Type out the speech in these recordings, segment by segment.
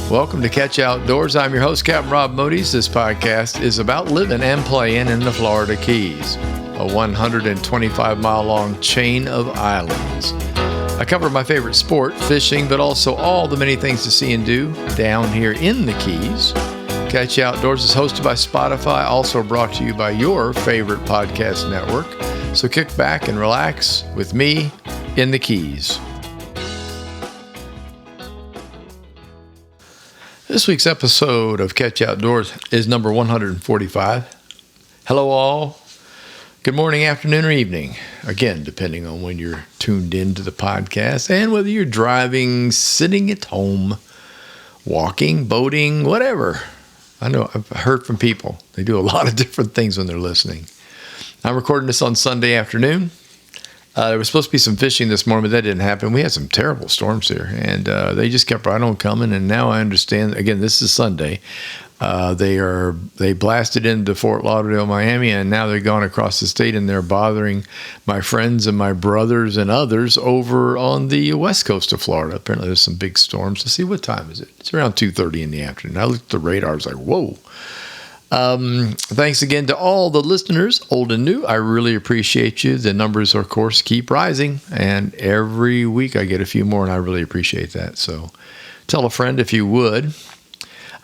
Welcome to Catch Outdoors. I'm your host, Captain Rob Modies. This podcast is about living and playing in the Florida Keys, a 125-mile-long chain of islands. I cover my favorite sport, fishing, but also all the many things to see and do down here in the Keys. Catch Outdoors is hosted by Spotify, also brought to you by your favorite podcast network. So kick back and relax with me in the Keys. This week's episode of Catch Outdoors is number 145. Hello all. Good morning, afternoon, or evening. Again, depending on when you're tuned into the podcast and whether you're driving, sitting at home, walking, boating, whatever. I know I've heard from people. They do a lot of different things when they're listening. I'm recording this on Sunday afternoon. There was supposed to be some fishing this morning, but that didn't happen. We had some terrible storms here, and they just kept right on coming. And now I understand, again, this is Sunday. They blasted into Fort Lauderdale, Miami, and now they're going across the state, and they're bothering my friends and my brothers and others over on the west coast of Florida. Apparently there's some big storms. Let's see, what time is it? It's around 2:30 in the afternoon. I looked at the radar. I was like, whoa. Thanks again to all the listeners, old and new. I really appreciate you. The numbers, of course, keep rising, and every week I get a few more, and I really appreciate that. So tell a friend if you would.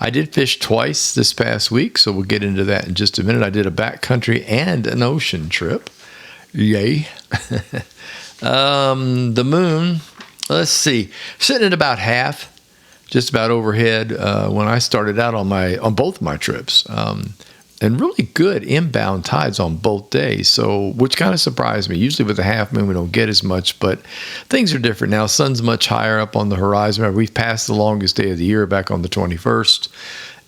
I did fish twice this past week, so we'll get into that in just a minute. I did a backcountry and an ocean trip. Yay. The moon, let's see, sitting at about half. Just about overhead when I started out on both my trips, and really good inbound tides on both days. So, which kind of surprised me. Usually with the half moon we don't get as much, but things are different now. Sun's much higher up on the horizon. We've passed the longest day of the year back on the 21st,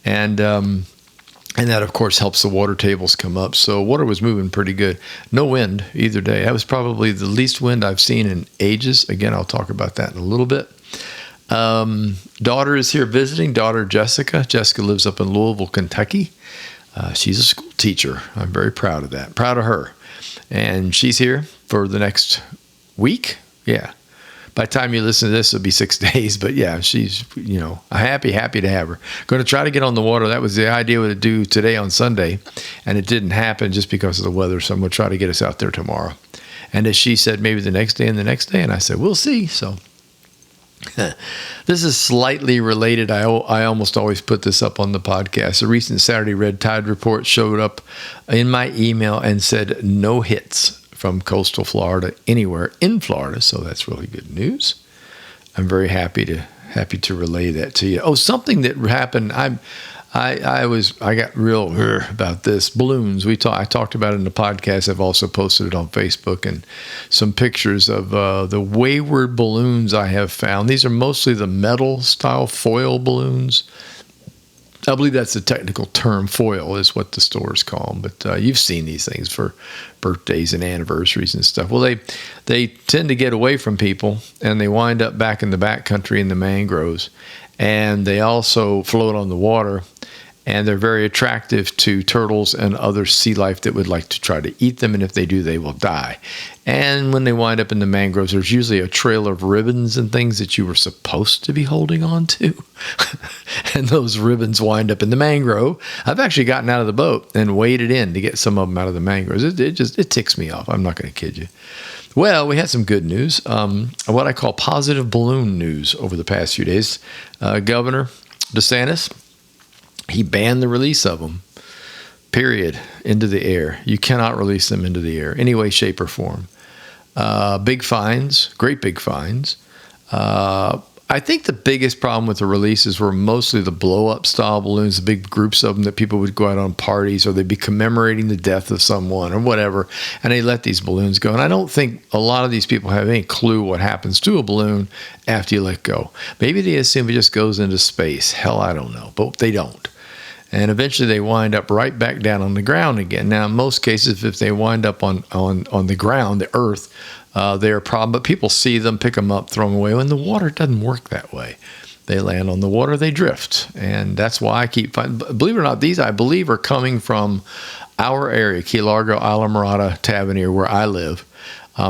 and that of course helps the water tables come up. So water was moving pretty good. No wind either day. That was probably the least wind I've seen in ages. Again, I'll talk about that in a little bit. Daughter is here visiting, daughter Jessica. Jessica lives up in Louisville, Kentucky. She's a school teacher. I'm very proud of that. Proud of her. And she's here for the next week. Yeah. By the time you listen to this, it'll be 6 days. But yeah, she's, happy to have her. Going to try to get on the water. That was the idea to do today on Sunday. And it didn't happen just because of the weather. So I'm going to try to get us out there tomorrow. And as she said, maybe the next day and the next day. And I said, we'll see. So this is slightly related. I almost always put this up on the podcast. A recent Saturday red tide report showed up in my email and said no hits from coastal Florida anywhere in Florida. So that's really good news. I'm very happy to relay that to you. Oh, something that happened. I got real about this. Balloons. I talked about it in the podcast. I've also posted it on Facebook and some pictures of the wayward balloons I have found. These are mostly the metal style foil balloons. I believe that's the technical term. Foil is what the stores call them. But you've seen these things for birthdays and anniversaries and stuff. Well, they tend to get away from people, and they wind up back in the backcountry in the mangroves. And they also float on the water, and they're very attractive to turtles and other sea life that would like to try to eat them, and if they do, they will die. And when they wind up in the mangroves, there's usually a trail of ribbons and things that you were supposed to be holding on to, and those ribbons wind up in the mangrove. I've actually gotten out of the boat and waded in to get some of them out of the mangroves. It ticks me off. I'm not going to kid you. Well, we had some good news, what I call positive balloon news over the past few days. Governor DeSantis, he banned the release of them, period, into the air. You cannot release them into the air, any way, shape, or form. Big fines, great big fines. I think the biggest problem with the releases were mostly the blow-up style balloons, the big groups of them that people would go out on parties, or they'd be commemorating the death of someone or whatever, and they let these balloons go. And I don't think a lot of these people have any clue what happens to a balloon after you let go. Maybe they assume it just goes into space. Hell, I don't know, but they don't. And eventually they wind up right back down on the ground again. Now, in most cases, if they wind up on the ground, the earth, they're a problem. But people see them, pick them up, throw them away. When the water doesn't work that way. They land on the water, they drift. And that's why I keep finding, believe it or not, these I believe are coming from our area, Key Largo, Isla Mirada, Tavernier, where I live.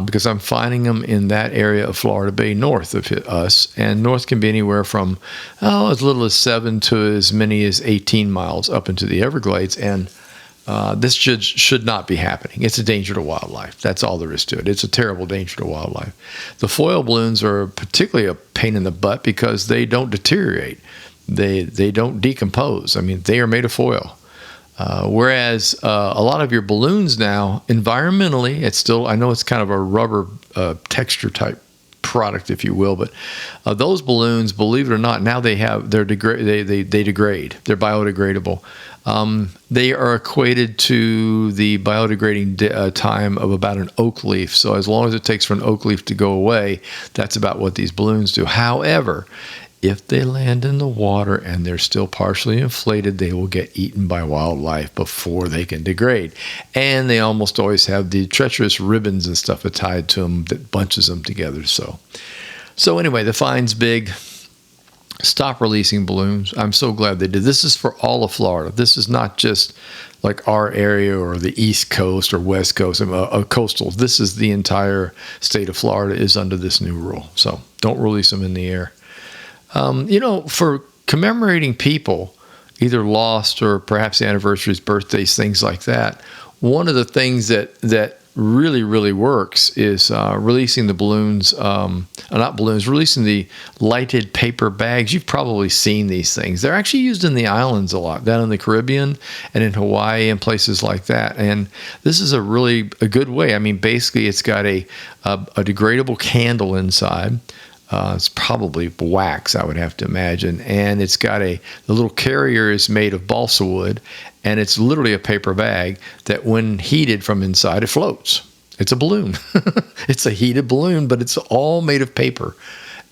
because I'm finding them in that area of Florida Bay north of us. And north can be anywhere from as little as 7 to as many as 18 miles up into the Everglades. And this should not be happening. It's a danger to wildlife. That's all there is to it. It's a terrible danger to wildlife. The foil balloons are particularly a pain in the butt because they don't deteriorate. They don't decompose. I mean, they are made of foil. Whereas a lot of your balloons now, environmentally, it's still, I know it's kind of a rubber texture type product, if you will, but those balloons, believe it or not, now they degrade. They're biodegradable. They are equated to the biodegrading time of about an oak leaf. So as long as it takes for an oak leaf to go away, that's about what these balloons do. However, if they land in the water and they're still partially inflated, they will get eaten by wildlife before they can degrade. And they almost always have the treacherous ribbons and stuff tied to them that bunches them together. So anyway, the fine's big. Stop releasing balloons. I'm so glad they did. This is for all of Florida. This is not just like our area or the East Coast or West Coast, coastal. This is the entire state of Florida is under this new rule. So don't release them in the air. For commemorating people, either lost or perhaps anniversaries, birthdays, things like that, one of the things that really, really works is releasing the balloons, releasing the lighted paper bags. You've probably seen these things. They're actually used in the islands a lot, down in the Caribbean and in Hawaii and places like that. And this is a good way. I mean, basically, it's got a degradable candle inside. It's probably wax, I would have to imagine. And it's got the little carrier is made of balsa wood, and it's literally a paper bag that when heated from inside, it floats. It's a balloon. It's a heated balloon, but it's all made of paper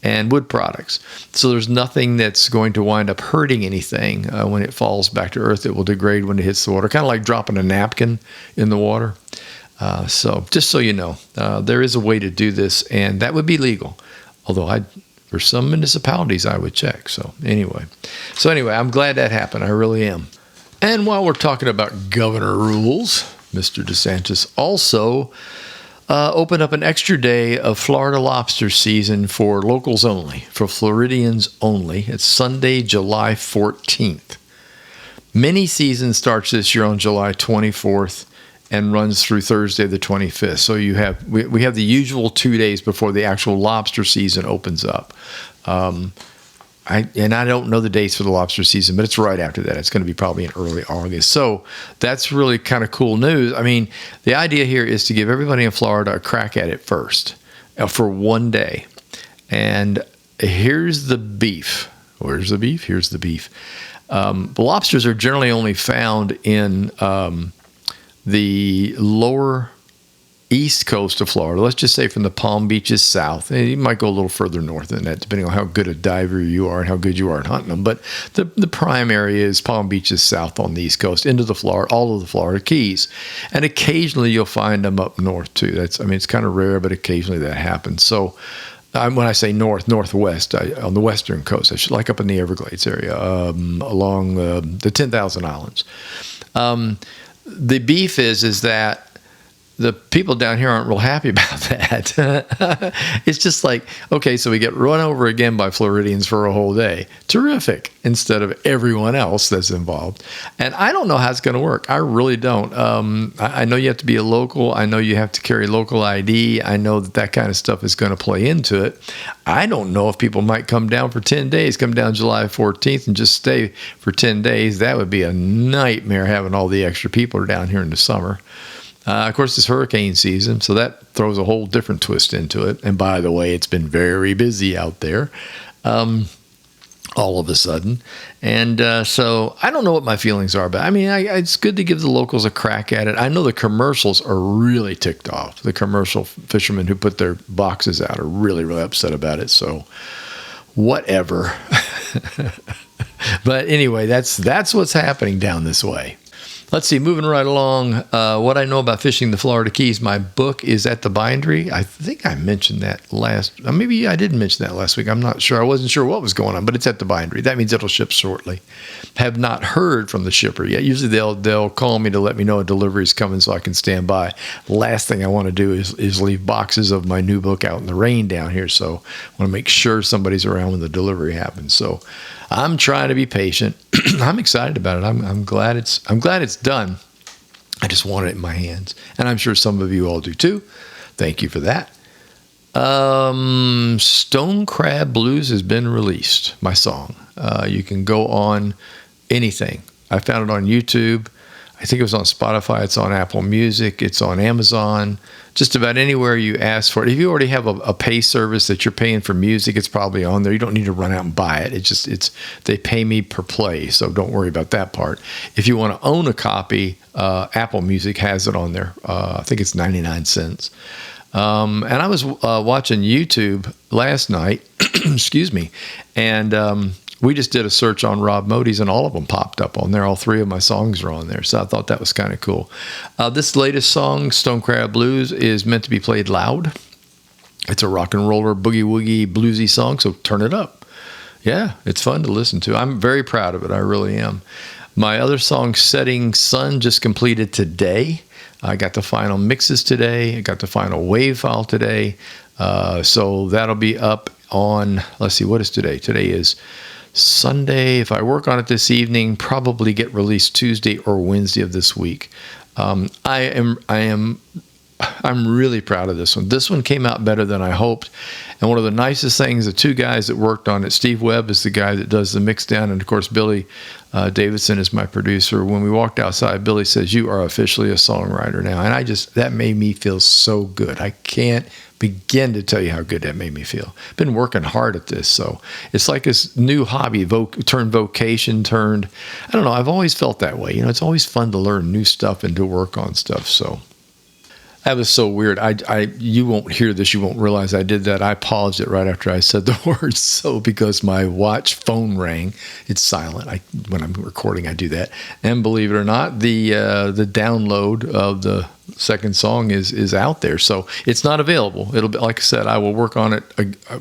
and wood products. So there's nothing that's going to wind up hurting anything when it falls back to earth. It will degrade when it hits the water, kind of like dropping a napkin in the water. So just so you know, there is a way to do this, and that would be legal. Although for some municipalities, I would check. So anyway, I'm glad that happened. I really am. And while we're talking about governor rules, Mr. DeSantis also opened up an extra day of Florida lobster season for locals only, for Floridians only. It's Sunday, July 14th. Mini season starts this year on July 24th. And runs through Thursday the 25th. So we have the usual 2 days before the actual lobster season opens up. I don't know the dates for the lobster season, but it's right after that. It's going to be probably in early August. So that's really kind of cool news. I mean, the idea here is to give everybody in Florida a crack at it first for 1 day. And here's the beef. Where's the beef? Here's the beef. The lobsters are generally only found in the lower east coast of Florida. Let's just say from the Palm Beaches south. And you might go a little further north than that, depending on how good a diver you are and how good you are at hunting them. But the prime area is Palm Beaches south on the east coast, into all of the Florida Keys. And occasionally you'll find them up north too. It's kind of rare, but occasionally that happens. So when I say northwest, on the western coast, like up in the Everglades area, along the 10,000 Islands. The beef is that the people down here aren't real happy about that. It's just like, okay, so we get run over again by Floridians for a whole day. Terrific, instead of everyone else that's involved. And I don't know how it's going to work. I really don't. I know you have to be a local. I know you have to carry local ID. I know that kind of stuff is going to play into it. I don't know if people might come down for 10 days, come down July 14th and just stay for 10 days. That would be a nightmare having all the extra people down here in the summer. Of course, it's hurricane season, so that throws a whole different twist into it. And by the way, it's been very busy out there all of a sudden. And so I don't know what my feelings are, but it's good to give the locals a crack at it. I know the commercials are really ticked off. The commercial fishermen who put their boxes out are really, really upset about it. So whatever. But anyway, that's what's happening down this way. Let's see, moving right along. What I know about fishing the Florida Keys. My book is at the bindery. I think I mentioned that maybe I didn't mention that last week. I'm not sure. I wasn't sure what was going on, but it's at the bindery. That means it'll ship shortly. Have not heard from the shipper yet. Usually they'll call me to let me know a delivery is coming so I can stand by. Last thing I want to do is leave boxes of my new book out in the rain down here. So I want to make sure somebody's around when the delivery happens. So I'm trying to be patient. I'm excited about it. I'm glad it's done. I just want it in my hands, and I'm sure some of you all do too. Thank you for that. Stone Crab Blues has been released. My song. You can go on anything. I found it on YouTube. I think it was on Spotify. It's on Apple Music. It's on Amazon. Just about anywhere you ask for it. If you already have a pay service that you're paying for music, it's probably on there. You don't need to run out and buy it. They pay me per play, so don't worry about that part. If you want to own a copy, Apple Music has it on there. I think it's 99 cents. And I was watching YouTube last night, excuse me, and we just did a search on Rob Mody's, and all of them popped up on there. All three of my songs are on there, so I thought that was kind of cool. This latest song, Stone Crab Blues, is meant to be played loud. It's a rock and roller, boogie-woogie, bluesy song, so turn it up. Yeah, it's fun to listen to. I'm very proud of it. I really am. My other song, Setting Sun, just completed today. I got the final mixes today. I got the final wave file today. So that'll be up on, let's see, what is today? Today is Sunday. If I work on it this evening, probably get released Tuesday or Wednesday of this week. I'm really proud of this one. This one came out better than I hoped. And one of the nicest things, the two guys that worked on it, Steve Webb is the guy that does the mix down, and of course Billy Davidson is my producer. When we walked outside, Billy says, "You are officially a songwriter now." And that made me feel so good. I can't begin to tell you how good that made me feel. Been working hard at this, so it's like this new hobby turned vocation turned. I don't know. I've always felt that way. It's always fun to learn new stuff and to work on stuff. So that was so weird. You won't hear this. You won't realize I did that. I paused it right after I said the word "so" because my watch phone rang. It's silent. When I'm recording, I do that. And believe it or not, the download of the second song is out there, so it's not available. It'll be, like I said, I will work on it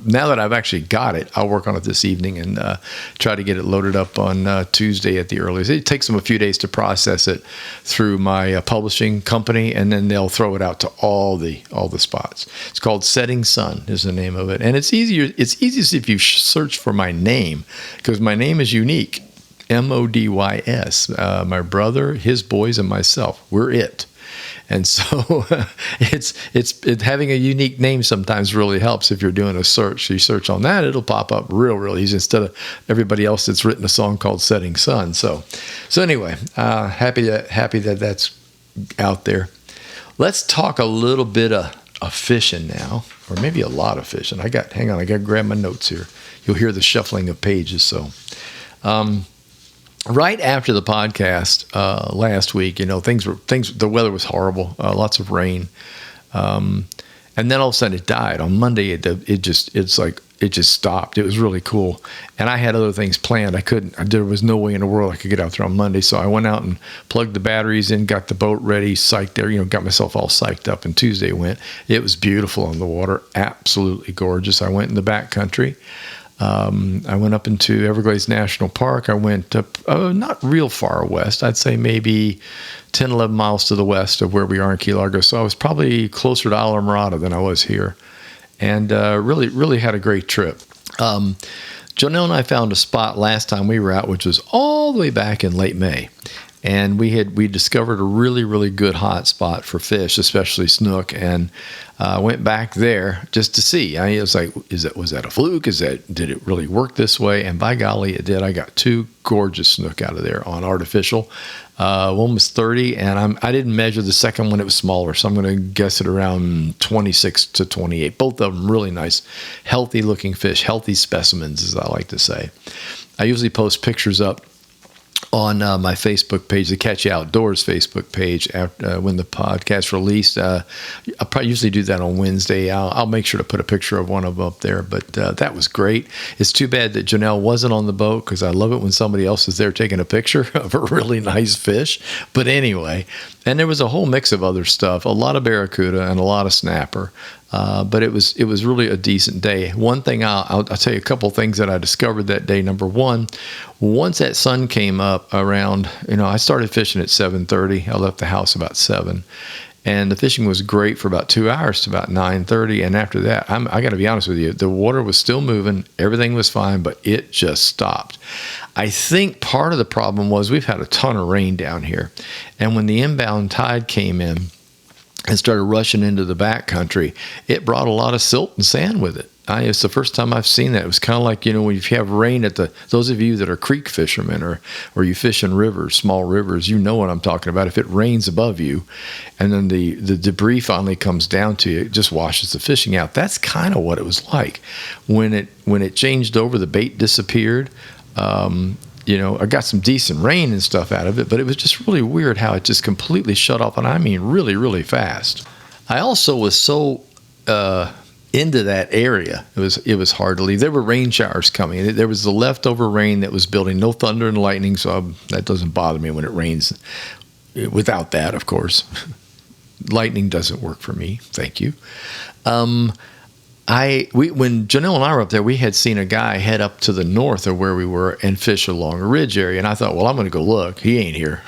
now that I've actually got it. I'll work on it this evening and try to get it loaded up on Tuesday at the earliest. It takes them a few days to process it through my publishing company, and then they'll throw it out to all the spots. It's called Setting Sun is the name of it, and it's easiest if you search for my name, because my name is unique. Modys. My brother, his boys, and myself. We're it. And so it's having a unique name sometimes really helps if you're doing a search. So you search on that, it'll pop up real easy instead of everybody else that's written a song called Setting Sun. So anyway, happy that that's out there. Let's talk a little bit of fishing now, or maybe a lot of fishing. Hang on, I got to grab my notes here. You'll hear the shuffling of pages. So, right after the podcast last week, the weather was horrible, lots of rain, and then all of a sudden it died. On Monday, it just stopped. It was really cool, and I had other things planned. There was no way in the world I could get out there on Monday, so I went out and plugged the batteries in, got the boat ready, psyched there, got myself all psyched up. And Tuesday went. It was beautiful on the water, absolutely gorgeous. I went in the back country. I went up into Everglades National Park. I went up, not real far west. I'd say maybe 10, 11 miles to the west of where we are in Key Largo. So I was probably closer to Alamorada than I was here. And really had a great trip. Jonelle and I found a spot last time we were out, which was all the way back in late May. And we discovered a really good hot spot for fish, especially snook, and went back there just to see. It was like, was that a fluke? Did it really work this way? And by golly, it did. I got two gorgeous snook out of there on artificial. One was 30, and I didn't measure the second one. It was smaller, so I'm going to guess it around 26 to 28. Both of them really nice, healthy-looking fish, healthy specimens, as I like to say. I usually post pictures up on my Facebook page, the Catchy Outdoors Facebook page, after, when the podcast released. I probably usually do that on Wednesday. I'll make sure to put a picture of one of them up there. But that was great. It's too bad that Janelle wasn't on the boat, because I love it when somebody else is there taking a picture of a really nice fish. But anyway, and there was a whole mix of other stuff, a lot of barracuda and a lot of snapper. But it was really a decent day. One thing I'll tell you a couple things that I discovered that day. Number one, once that sun came up around, I started fishing at 7:30. I left the house about 7, and the fishing was great for about 2 hours to about 9:30. And after that, I got to be honest with you, the water was still moving, everything was fine, but it just stopped. I think part of the problem was we've had a ton of rain down here, and when the inbound tide came in and started rushing into the back country, it brought a lot of silt and sand with it. It's the first time I've seen that. It was kind of like, when you have rain those of you that are creek fishermen or you fish in rivers, small rivers, you know what I'm talking about. If it rains above you and then the debris finally comes down to you, it just washes the fishing out. That's kind of what it was like. When it changed over, the bait disappeared. I got some decent rain and stuff out of it, but it was just really weird how it just completely shut off, and I mean really, really fast. I also was so into that area. It was hard to leave. There were rain showers coming. There was the leftover rain that was building. No thunder and lightning, so that doesn't bother me when it rains. Without that, of course, lightning doesn't work for me. Thank you. When Janelle and I were up there, we had seen a guy head up to the north of where we were and fish along a ridge area. And I thought, well, I'm going to go look. He ain't here.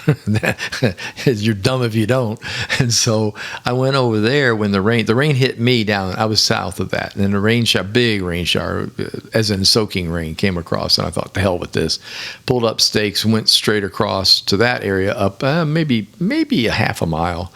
You're dumb if you don't. And so I went over there when the rain hit me down. I was south of that. And then big rain shower, as in soaking rain, came across. And I thought, the hell with this. Pulled up stakes, went straight across to that area up maybe a half a mile,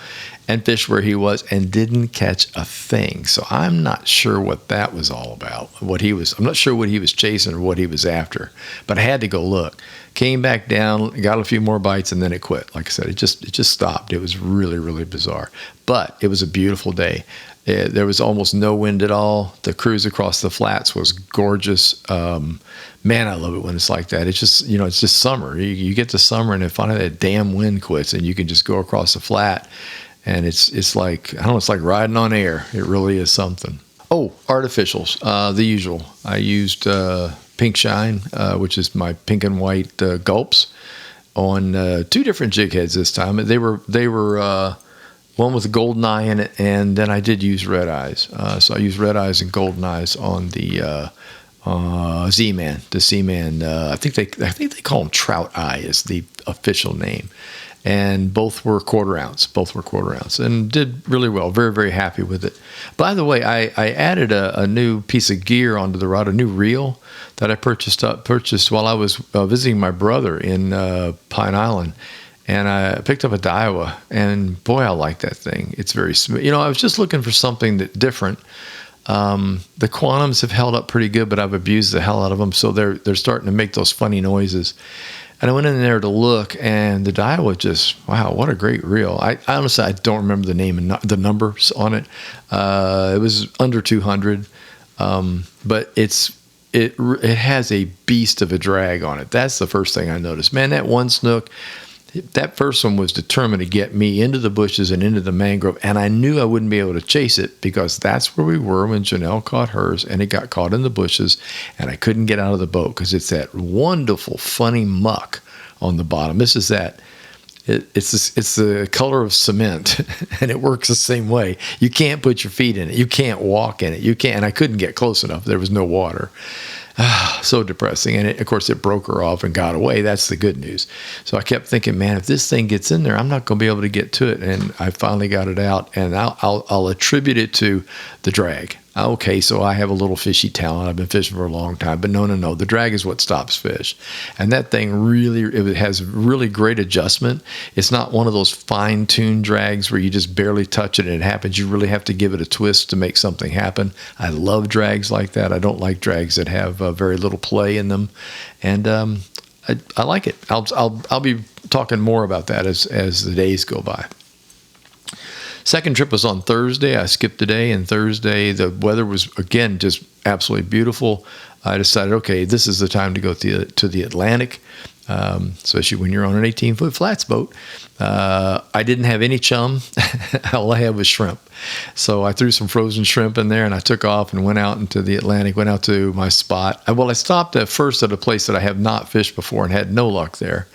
and fished where he was and didn't catch a thing. So I'm not sure what that was all about. I'm not sure what he was chasing or what he was after, but I had to go look. Came back down, got a few more bites, and then it quit. Like I said, it just stopped. It was really, really bizarre. But it was a beautiful day. There was almost no wind at all. The cruise across the flats was gorgeous. Man, I love it when it's like that. It's just, it's just summer. You get to summer, and then finally that damn wind quits, and you can just go across the flat. And it's like, I don't know, it's like riding on air. It really is something. Oh, artificials, the usual. I used Pink Shine, which is my pink and white gulps, on 2 different jig heads this time. They were one with a golden eye in it, and then I did use red eyes. So I used red eyes and golden eyes on the Z-Man. The Z-Man, I think they call them Trout Eye is the official name. And both were quarter ounce, and did really well. Very, very happy with it. By the way, I added a new piece of gear onto the rod, a new reel that I purchased while I was visiting my brother in Pine Island. And I picked up a Daiwa, and boy, I like that thing. It's very smooth. I was just looking for something different. The Quantums have held up pretty good, but I've abused the hell out of them, so they're starting to make those funny noises. And I went in there to look, and the Daiwa just, wow, what a great reel. I honestly, I don't remember the name and the numbers on it. It was under 200, but it has a beast of a drag on it. That's the first thing I noticed. Man, that one snook, that first one was determined to get me into the bushes and into the mangrove, and I knew I wouldn't be able to chase it because that's where we were when Janelle caught hers, and it got caught in the bushes, and I couldn't get out of the boat because it's that wonderful, funny muck on the bottom. This is that. It's the color of cement, and it works the same way. You can't put your feet in it. You can't walk in it. You can't. And I couldn't get close enough. There was no water. So depressing. And of course, it broke her off and got away. That's the good news. So I kept thinking, man, if this thing gets in there, I'm not going to be able to get to it. And I finally got it out, and I'll attribute it to the drag. Okay, so I have a little fishy talent. I've been fishing for a long time, but no. The drag is what stops fish. And that thing it has really great adjustment. It's not one of those fine-tuned drags where you just barely touch it and it happens. You really have to give it a twist to make something happen. I love drags like that. I don't like drags that have very little play in them. And I like it. I'll be talking more about that as the days go by. Second trip was on Thursday. I skipped a day, and Thursday the weather was, again, just absolutely beautiful. I decided, okay, this is the time to go to the Atlantic. especially when you're on an 18-foot flats boat. I didn't have any chum. All I had was shrimp. So I threw some frozen shrimp in there, and I took off and went out into the Atlantic, went out to my spot. Well, I stopped at first at a place that I have not fished before and had no luck there.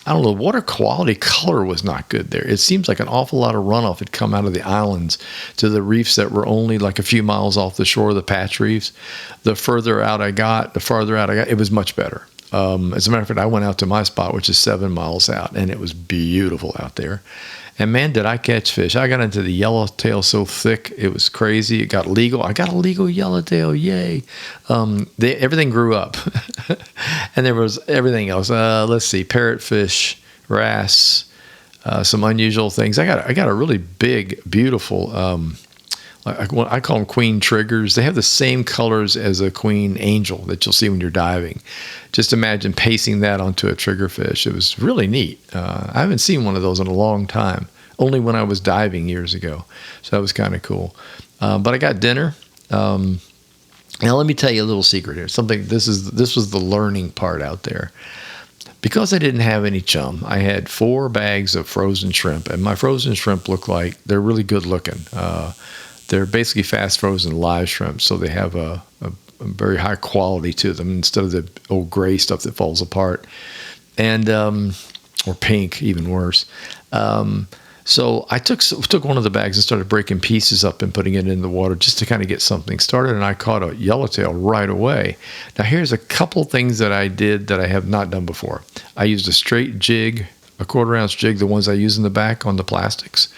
I don't know, water quality color was not good there. It seems like an awful lot of runoff had come out of the islands to the reefs that were only like a few miles off the shore, the patch reefs. The farther out I got, it was much better. As a matter of fact, I went out to my spot, which is 7 miles out, and it was beautiful out there. And man, did I catch fish. I got into the yellowtail so thick, it was crazy. It got legal. I got a legal yellowtail, yay. Everything grew up. And there was everything else. Let's see, parrotfish, wrasse, some unusual things. I got a really big, beautiful, I call them queen triggers. They have the same colors as a queen angel that you'll see when you're diving. Just imagine pasting that onto a triggerfish. It was really neat. I haven't seen one of those in a long time, only when I was diving years ago. So that was kind of cool. But I got dinner. Now let me tell you a little secret here. This was the learning part out there. Because I didn't have any chum, I had 4 bags of frozen shrimp, and my frozen shrimp look like they're really good looking. They're basically fast frozen live shrimp, so they have a very high quality to them instead of the old gray stuff that falls apart, and or pink, even worse. So I took one of the bags and started breaking pieces up and putting it in the water just to kind of get something started, and I caught a yellowtail right away. Now here's a couple things that I did that I have not done before. I used a straight jig, a 1/4 ounce jig, the ones I use in the back on the plastics.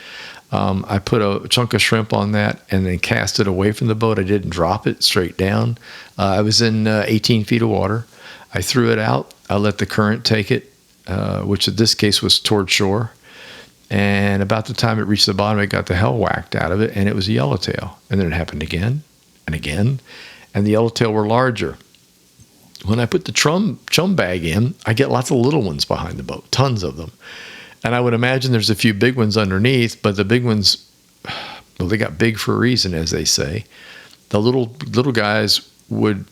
I put a chunk of shrimp on that and then cast it away from the boat. I didn't drop it straight down. I was in 18 feet of water. I threw it out. I let the current take it, which in this case was toward shore. And about the time it reached the bottom, it got the hell whacked out of it, and it was a yellowtail. And then it happened again and again, and the yellowtail were larger. When I put the chum bag in, I get lots of little ones behind the boat, tons of them. And I would imagine there's a few big ones underneath, but the big ones, well, they got big for a reason, as they say. The little guys would,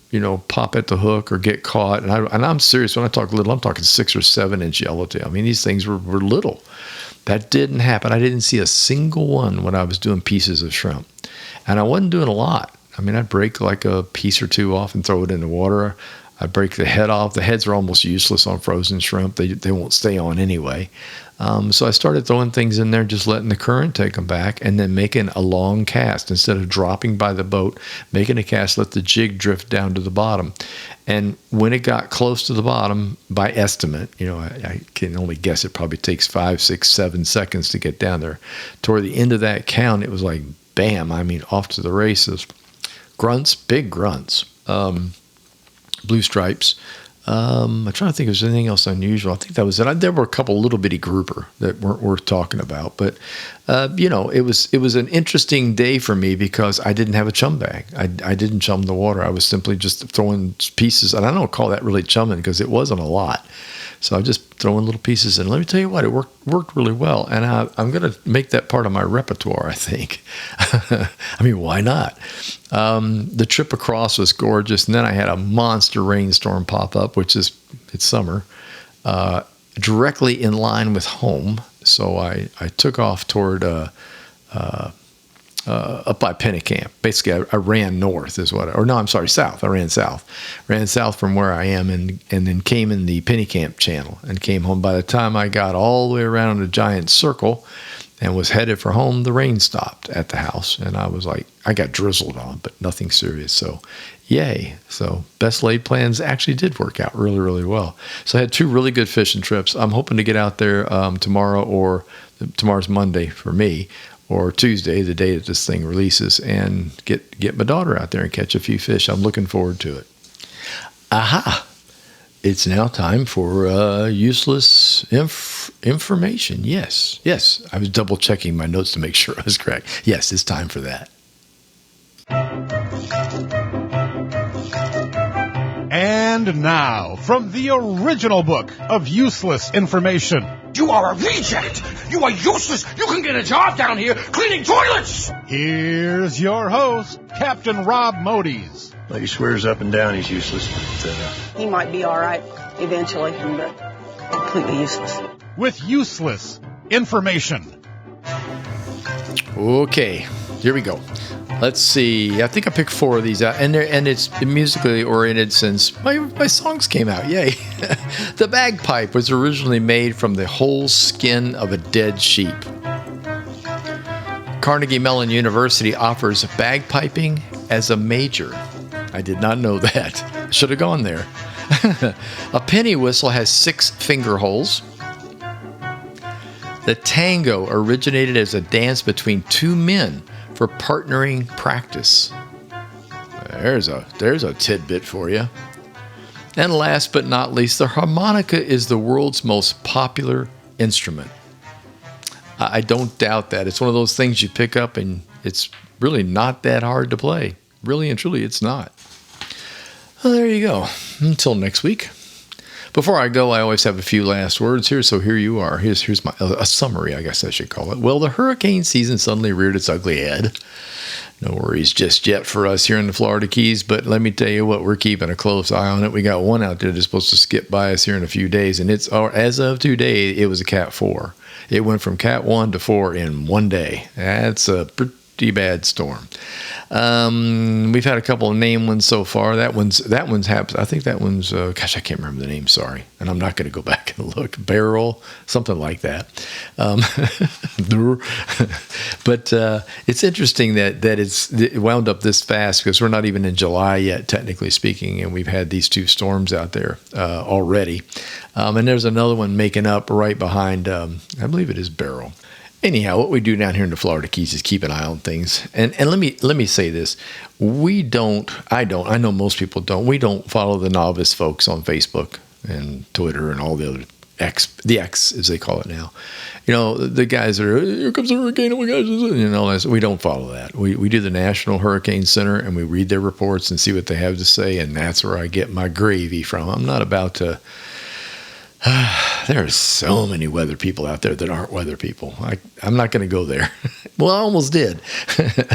pop at the hook or get caught. And I'm serious when I talk little. I'm talking 6 or 7 inch yellowtail. I mean, these things were little. That didn't happen. I didn't see a single one when I was doing pieces of shrimp, and I wasn't doing a lot. I mean, I'd break like a piece or 2 off and throw it in the water. I'd break the head off. The heads are almost useless on frozen shrimp. They won't stay on anyway. So I started throwing things in there, just letting the current take them back, and then making a long cast. Instead of dropping by the boat, making a cast, let the jig drift down to the bottom. And when it got close to the bottom, by estimate, I can only guess it probably takes 5, 6, 7 seconds to get down there. Toward the end of that count, it was like, bam, I mean, off to the races. Grunts, big grunts. Blue stripes. I'm trying to think if there's anything else unusual. I think that was it. There were a couple little bitty grouper that weren't worth talking about, but it was an interesting day for me because I didn't have a chum bag. I didn't chum the water. I was simply just throwing pieces, and I don't call that really chumming because it wasn't a lot. So I was just throwing little pieces in. Let me tell you what, it worked really well, and I'm going to make that part of my repertoire, I think. I mean, why not? The trip across was gorgeous, and then I had a monster rainstorm pop up, it's summer, directly in line with home. So I took off toward up by Pennicamp. Basically, I ran north south. I ran south from where I am, and then came in the Pennicamp channel and came home. By the time I got all the way around a giant circle and was headed for home, the rain stopped at the house, and I was like, I got drizzled on, but nothing serious. So, yay. So best laid plans actually did work out really, really well. So I had 2 really good fishing trips. I'm hoping to get out there tomorrow, or tomorrow's Monday for me, or Tuesday, the day that this thing releases, and get my daughter out there and catch a few fish. I'm looking forward to it. Aha! It's now time for useless information. Yes. I was double checking my notes to make sure I was correct. Yes, it's time for that. And now, from the original book of useless information. You are a reject! You are useless! You can get a job down here cleaning toilets! Here's your host, Captain Rob Modies. Well, he swears up and down he's useless, but He might be all right eventually, but completely useless. With useless information. Okay, here we go. Let's see. I think I picked 4 of these out, and it's musically oriented since my songs came out. Yay! The bagpipe was originally made from the whole skin of a dead sheep. Carnegie Mellon University offers bagpiping as a major. I did not know that. Should have gone there. A penny whistle has 6 finger holes. The tango originated as a dance between 2 men for partnering practice. There's a tidbit for you. And last but not least, the harmonica is the world's most popular instrument. I don't doubt that. It's one of those things you pick up and it's really not that hard to play. Really and truly, it's not. Well, there you go. Until next week. Before I go, I always have a few last words here, so here you are. Here's a summary, I guess I should call it. Well, the hurricane season suddenly reared its ugly head. No worries just yet for us here in the Florida Keys, but let me tell you what, we're keeping a close eye on it. We got one out there that's supposed to skip by us here in a few days, and as of today, it was a Cat 4. It went from Cat 1 to 4 in one day. That's a pretty bad storm. We've had a couple of named ones so far. That one's happened. I think that one's, gosh, I can't remember the name. Sorry. And I'm not going to go back and look. Barrel, something like that. But it's interesting that it wound up this fast because we're not even in July yet, technically speaking. And we've had these 2 storms out there already. And there's another one making up right behind, I believe it is Barrel. Anyhow, what we do down here in the Florida Keys is keep an eye on things. And let me say this. I know most people don't. We don't follow the novice folks on Facebook and Twitter and all the other the X as they call it now. You know, the guys that are, here comes a hurricane, oh my gosh, you know, we don't follow that. We do the National Hurricane Center and we read their reports and see what they have to say, and that's where I get my gravy from. I'm not about to there are so many weather people out there that aren't weather people. I'm not going to go there. Well, I almost did.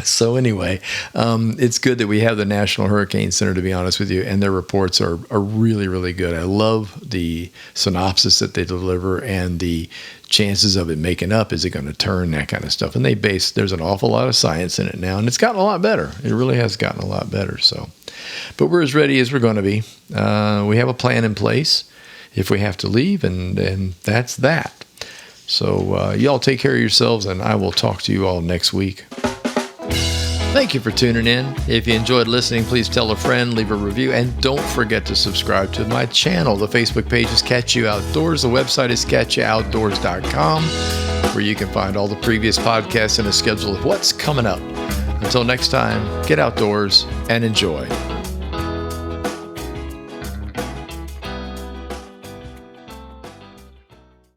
So anyway, it's good that we have the National Hurricane Center, to be honest with you, and their reports are really, really good. I love the synopsis that they deliver and the chances of it making up. Is it going to turn? That kind of stuff. And there's an awful lot of science in it now, and it's gotten a lot better. It really has gotten a lot better. So, but we're as ready as we're going to be. We have a plan in place if we have to leave, and that's that. So y'all take care of yourselves, and I will talk to you all next week. Thank you for tuning in. If you enjoyed listening, please tell a friend, leave a review, and don't forget to subscribe to my channel. The Facebook page is Catch You Outdoors. The website is catchyoutdoors.com, where you can find all the previous podcasts and a schedule of what's coming up. Until next time, get outdoors and enjoy.